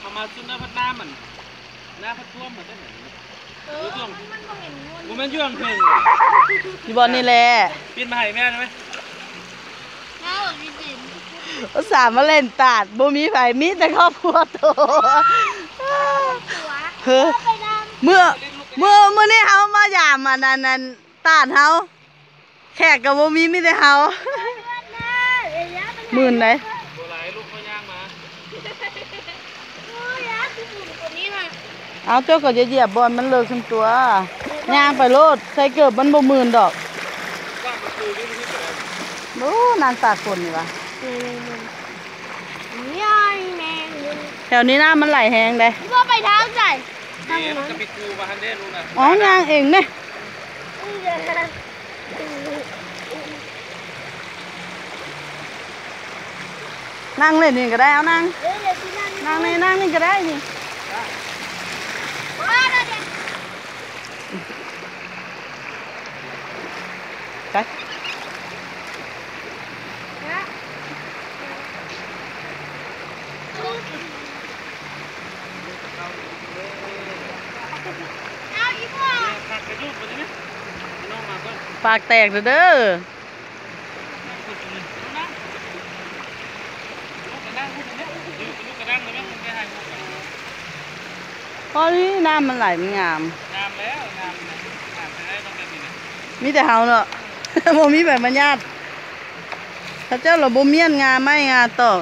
เขามาซุนหน้าพัดน้ำมันหน้าพัดท่วมเหมือนได้ไหมมันบ่เห็นงูมันย่วงเพ่งอยู่บอลนี่แหละปีนมาให้แม่ได้ไหมน้าบอกจริงๆอุตส่าห์มาเล่นตาดบ่มีไผมีแต่ครอบครัวโตเฮ้อเมื่อนี่เฮามายามอันนั้นตาดเฮาแขกกับบ่มีแต่เฮาหมื่นไหนตัวไหลลูกเขาย่างมาเอาเจ้าก็จะเหยียบบอลมันเลิกทั้งตัวย่างไปโลดใส่เกือบมันบ่หมื่นดอกโอ้นางตากฝนนี่วะแถวนี้น้ำมันไหลแห้งเลยพ่อไปเท้าใส่จะไปกูมาฮันเดนลูกนะอ๋อย่างเองเนี่ยนั่งเล่นนี่ก็ได้เอานั่งนี่ก็ได้นี่ไปปากแตกเด้อพอที่น้ำมันไหลมันงามแล้วงามจะได้ต้องเป็นนี่มีแต่เฮาเนาะ โมมีแบบมันญาติถ้าเจ้าเราบ่เมียนงามไม่งาต่อ